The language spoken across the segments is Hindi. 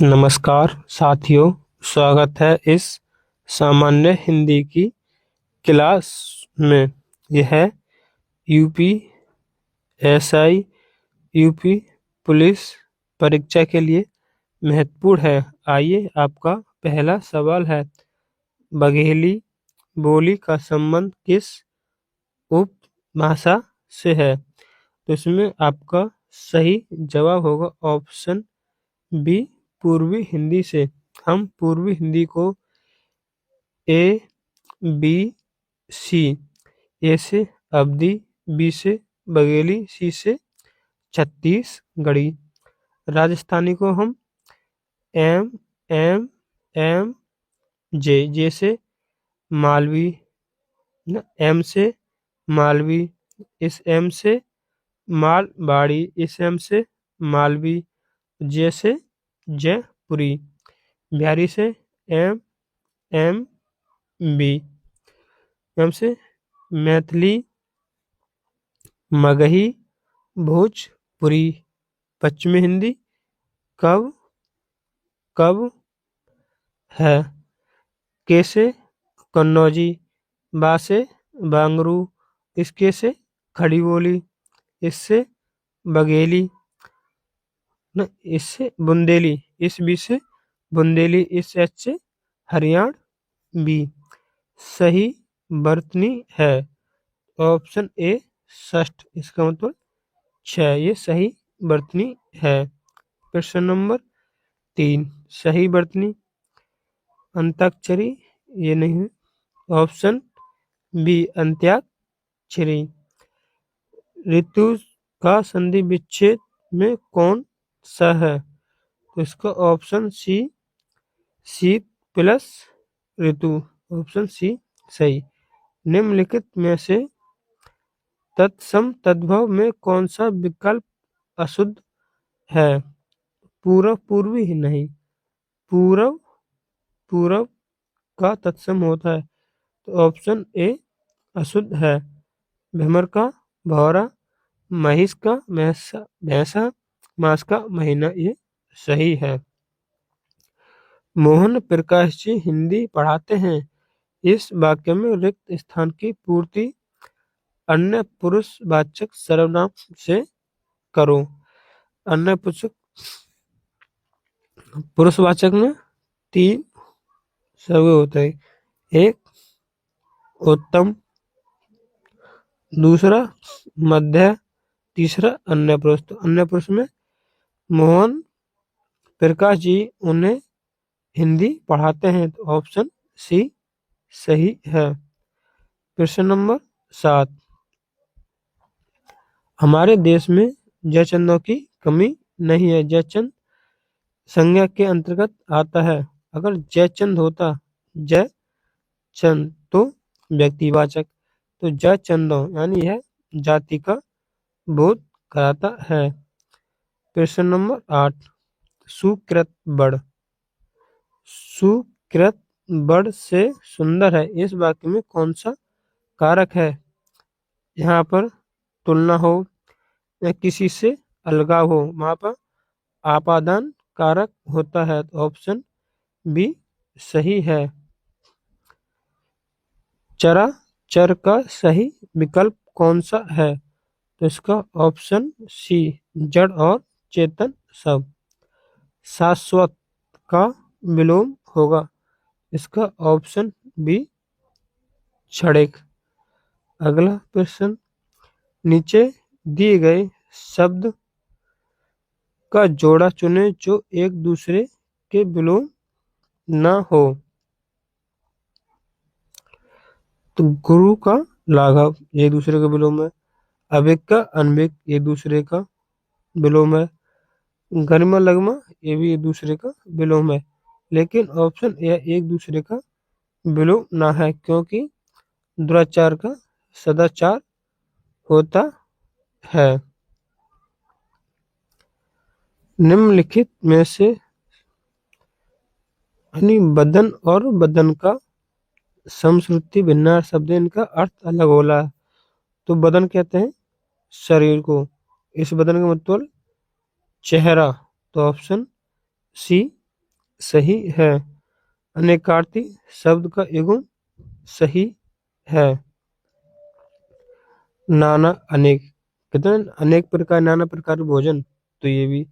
नमस्कार साथियों, स्वागत है इस सामान्य हिंदी की क्लास में। यह यूपी एसआई यूपी पुलिस परीक्षा के लिए महत्वपूर्ण है। आइए, आपका पहला सवाल है, बघेली बोली का संबंध किस उपभाषा से है? तो इसमें आपका सही जवाब होगा ऑप्शन बी, पूर्वी हिंदी से। हम पूर्वी हिंदी को ए, बी, सी। ए से अवधी, बी से बघेली, सी से छत्तीसगढ़ी। राजस्थानी को हम एम, एम, एम, जे। जे से मालवी, एम से मालवी, इस एम से मालबाड़ी, इस एम से मालवी, जे से जयपुरी। बिहारी से एम, एम, बी, एम से मैथिली, मगही, भोजपुरी। पश्चिमी हिंदी कब कब है? के से कन्नौजी, बा से बांगरू, इसके से खड़ी बोली, इससे बघेली, न इससे बुंदेली, इस बी से बुंदेली, इस एच से हरियाणवी। सही बर्तनी है ऑप्शन ए, षष्ठ। इसका मतलब 6, ये सही बर्तनी है। प्रश्न नंबर 3, सही बर्तनी अंताक्षरी, ये नहीं है। Option B, अंत्याक्षरी। ऋतु का संधि विच्छेद में कौन सा है? तो इसका ऑप्शन सी, शीत प्लस ऋतु। ऑप्शन सी सही। निम्नलिखित में से तत्सम तद्भव में कौन सा विकल्प अशुद्ध है? पूर्व, पूर्वी ही नहीं, पूर्व, पूर्व का तत्सम होता है, तो ऑप्शन ए अशुद्ध है। भ्रमर का भौरा, महिष का भैंसा, मास का महीना, ये सही है। मोहन प्रकाश जी हिंदी पढ़ाते हैं, इस वाक्य में रिक्त स्थान की पूर्ति अन्य पुरुषवाचक सर्वनाम से करो। अन्य पुरुषवाचक में 3 सर्वे होते हैं। एक उत्तम, दूसरा मध्य, तीसरा अन्य पुरुष। तो अन्य पुरुष में मोहन प्रकाश जी उन्हें हिंदी पढ़ाते हैं, तो ऑप्शन सी सही है। प्रश्न नंबर 7, हमारे देश में जयचंदों की कमी नहीं है। जयचंद संज्ञा के अंतर्गत आता है। अगर जयचंद होता जयचंद तो व्यक्तिवाचक, तो जयचंदों यानी यह जाति का बोध कराता है। प्रश्न नंबर 8, सुकृत बड़, सुकृत बड़ से सुंदर है, इस वाक्य में कौन सा कारक है? यहाँ पर तुलना हो या किसी से अलगाव हो, वहां पर आपादान कारक होता है, तो ऑप्शन बी सही है। चरा चर का सही विकल्प कौन सा है? तो इसका ऑप्शन सी, जड़ और चेतन सब। शाश्वत का विलोम होगा, इसका ऑप्शन बी क्षणिक। अगला प्रश्न, नीचे दिए गए शब्द का जोड़ा चुने जो एक दूसरे के विलोम ना हो। तो गुरु का लाघव एक दूसरे का विलोम है, अभिक का अनभिक एक दूसरे का विलोम है, गरिमा लगमा ये भी एक दूसरे का विलोम है। लेकिन ऑप्शन ए एक दूसरे का विलोम ना है, क्योंकि दुराचार का सदाचार होता है। निम्नलिखित में से बदन और बदन का समश्रुति भिन्नार शब्द, इनका अर्थ अलग होला। तो बदन कहते हैं शरीर को, इस बदन का मतलब चेहरा, तो ऑप्शन सी सही है। अनेकार्थी शब्द का युग्म सही है। नाना अनेक, कितने अनेक प्रकार, नाना प्रकार के भोजन, तो ये भी।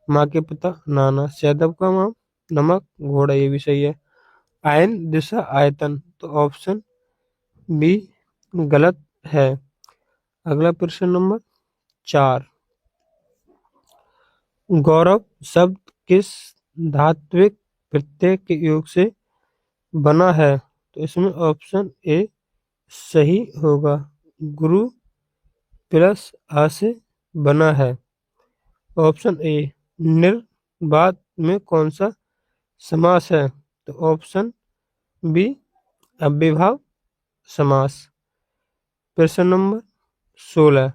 माँ के पिता नाना, सैदब का माँ नमक, घोड़ा, ये भी सही है। आयन दिशा आयतन, तो ऑप्शन बी गलत है। अगला प्रश्न नंबर 4। गौरव शब्द किस धात्विक प्रत्यय के योग से बना है? तो इसमें ऑप्शन ए सही होगा। गुरु प्लस आ से बना है। Option A. निर्बाध में कौन सा समास है? तो ऑप्शन बी अव्ययभाव समास। प्रश्न नंबर 16।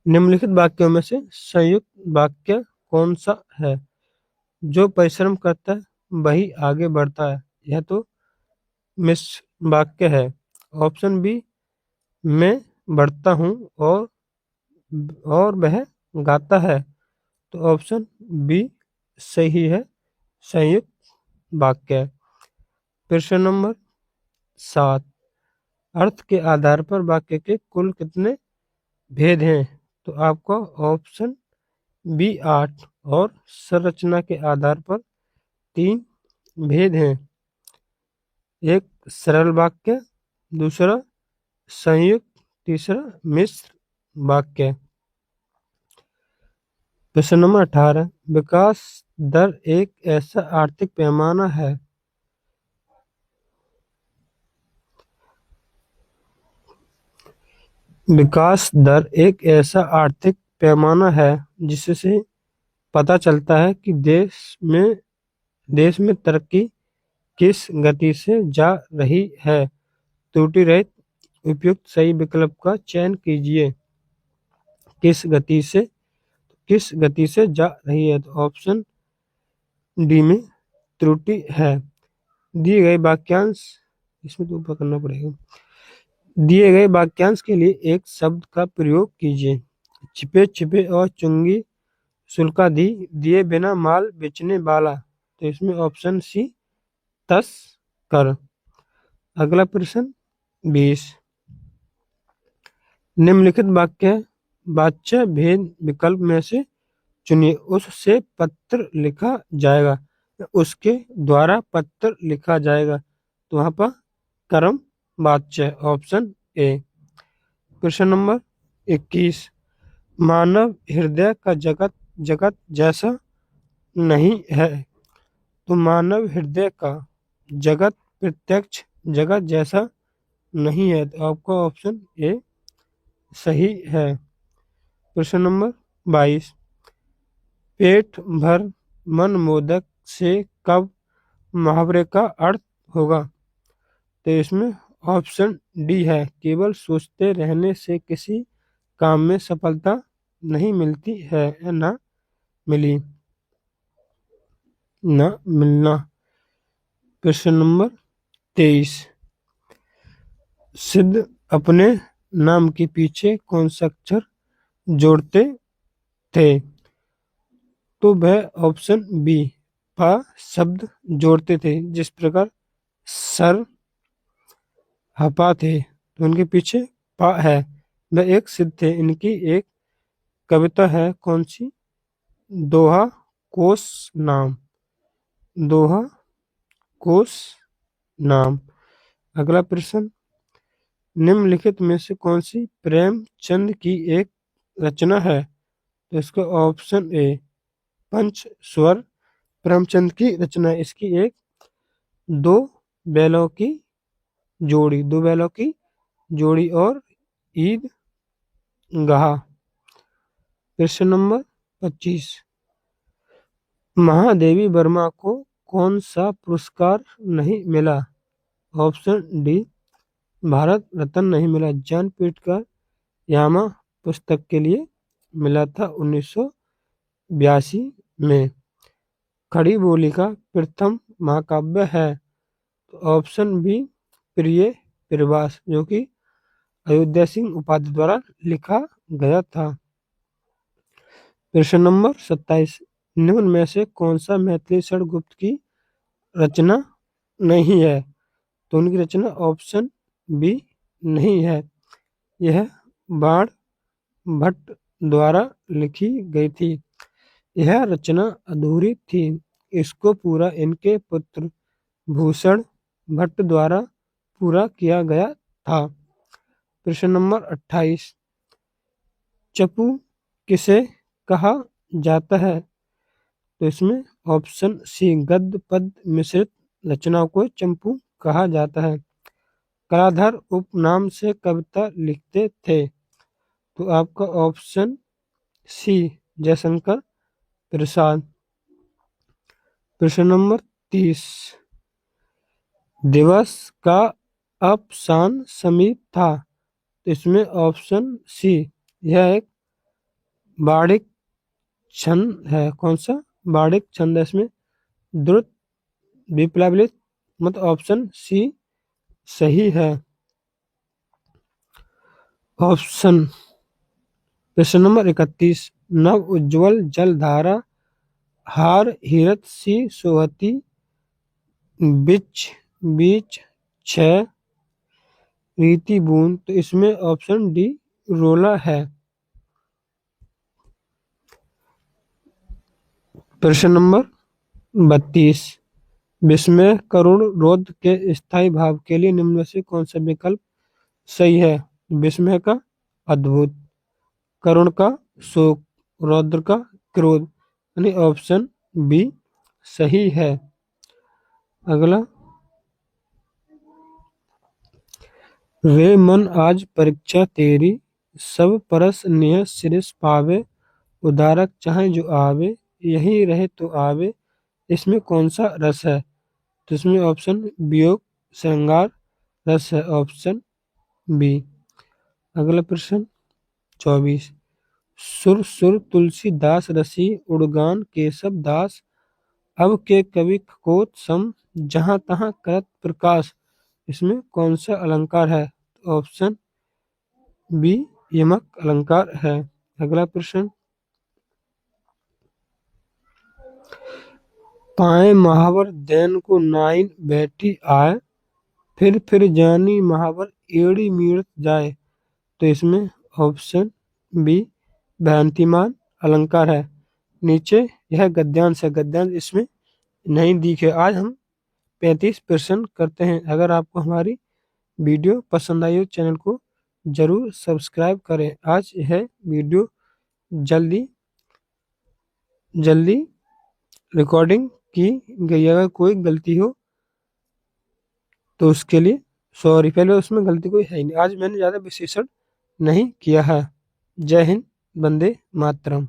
निम्नलिखित वाक्यों में से संयुक्त वाक्य कौन सा है? जो परिश्रम करता है वही आगे बढ़ता है। यह तो मिश्र वाक्य है। ऑप्शन बी मैं बढ़ता हूँ और वह गाता है। तो ऑप्शन बी सही है, संयुक्त वाक्य। प्रश्न नंबर 7। अर्थ के आधार पर वाक्य के कुल कितने भेद हैं? तो आपको ऑप्शन बी 8 और संरचना के आधार पर 3 भेद हैं। एक सरल वाक्य, दूसरा संयुक्त, तीसरा मिश्र वाक्य। प्रश्न नंबर 18। विकास दर एक ऐसा आर्थिक पैमाना है। विकास दर एक ऐसा आर्थिक पैमाना है जिससे पता चलता है कि देश में तरक्की किस गति से जा रही है। त्रुटि रहित उपयुक्त सही विकल्प का चयन कीजिए। किस गति से जा रही है? तो ऑप्शन डी में त्रुटि है। दिए गए वाक्यांश, इसमें तो ऊपर करना पड़ेगा। दिए गए वाक्यांश के लिए एक शब्द का प्रयोग कीजिए। छिपे छिपे और चुंगी शुल्का दी, दिए बिना माल बेचने वाला। तो इसमें ऑप्शन सी तस्कर। अगला प्रश्न 20। निम्नलिखित वाच्य भेद विकल्प में से चुनिए। उससे पत्र लिखा जाएगा, उसके द्वारा पत्र लिखा जाएगा। तो वहाँ पर कर्म वाच्य, ऑप्शन ए। प्रश्न नंबर 21। मानव हृदय का जगत जैसा नहीं है। तो मानव हृदय का जगत प्रत्यक्ष जगत जैसा नहीं है। तो आपका ऑप्शन ए सही है। प्रश्न नंबर 22। पेट भर मन मोदक से कब मुहावरे का अर्थ होगा? तो इसमें ऑप्शन डी है। केवल सोचते रहने से किसी काम में सफलता नहीं मिलती है, ना मिली, ना मिलना। प्रश्न नंबर 23। सिद्ध अपने नाम के पीछे कौन सा अक्षर जोड़ते थे? तो वह ऑप्शन बी पा शब्द जोड़ते थे। जिस प्रकार सर हपा थे, तो उनके पीछे पा है। वह एक सिद्ध थे। इनकी एक कविता है, कौन सी? दोहा कोस नाम। दोहा कोस नाम। अगला प्रश्न। निम्नलिखित में से कौन सी प्रेमचंद की एक रचना है? तो इसका ऑप्शन ए पंचस्वर प्रेमचंद की रचना है। इसकी एक दो बैलों की जोड़ी और ईद गाह। प्रश्न नंबर 25। महादेवी वर्मा को कौन सा पुरस्कार नहीं मिला? ऑप्शन डी भारत रत्न नहीं मिला। ज्ञानपीठ का यामा पुस्तक के लिए मिला था 1982 में। खड़ी बोली का प्रथम महाकाव्य है। तो ऑप्शन बी प्रिय प्रवास, जो कि अयोध्या सिंह उपाध्याय द्वारा लिखा गया था। प्रश्न नंबर 27। निम्न में से कौन सा मैथिली शरण गुप्त की रचना नहीं है? तो उनकी रचना ऑप्शन बी नहीं है। यह बाण भट्ट द्वारा लिखी गई थी। यह रचना अधूरी थी। इसको पूरा इनके पुत्र भूषण भट्ट द्वारा पूरा किया गया था। प्रश्न नंबर 28। चंपू किसे कहा जाता है? तो इसमें ऑप्शन सी गद्य पद मिश्रित रचनाओं को चंपू कहा जाता है। कलाधर उपनाम से कविता लिखते थे। तो आपका ऑप्शन सी जयशंकर प्रसाद। प्रश्न नंबर 30। दिवस का अवसान समीप था। तो इसमें ऑप्शन सी यह एक बाणिक छंद है। कौन सा बाणिक छंद है? इसमें द्रुत विप्लवित मतलब ऑप्शन सी सही है। ऑप्शन प्रश्न नंबर 31। नव उज्ज्वल जलधारा हार हीरत सी सोहती बीच बीच छह रीति बूंद। तो इसमें ऑप्शन डी रोला है। प्रश्न नंबर 32। विस्मय करुण रौद्र के स्थायी भाव के लिए निम्न में से कौन सा विकल्प सही है? विस्मय का अद्भुत, करुण का शोक, रौद्र का क्रोध, यानी ऑप्शन बी सही है। अगला, वे मन आज परीक्षा तेरी सब परस नेह शिरस पावे उदारक चाहे जो आवे यही रहे तो आवे। इसमें कौन सा रस है? तो इसमें ऑप्शन वियोग श्रृंगार रस है। Option B. अगला प्रश्न 24। सुर सुर तुलसीदास रसी उड़गान केशव दास अब के कवि खकोत सम जहां तहां करत प्रकाश। इसमें कौन सा अलंकार है? ऑप्शन बी यमक अलंकार है। अगला प्रश्न, पाए महावर दैन को नाइन बैठी आए फिर जानी महावर एड़ी मीड़त जाए। तो इसमें ऑप्शन बी भ्रांतिमान अलंकार है। नीचे यह गद्यांश है। गद्यांश इसमें नहीं दिखे। आज हम 35 प्रश्न करते हैं। अगर आपको हमारी वीडियो पसंद आई हो चैनल को जरूर सब्सक्राइब करें। आज यह वीडियो जल्दी रिकॉर्डिंग की गई। अगर कोई गलती हो तो उसके लिए सॉरी। पहले उसमें गलती कोई है ही नहीं। आज मैंने ज़्यादा विश्लेषण नहीं किया है। जय हिंद, वंदे मातरम।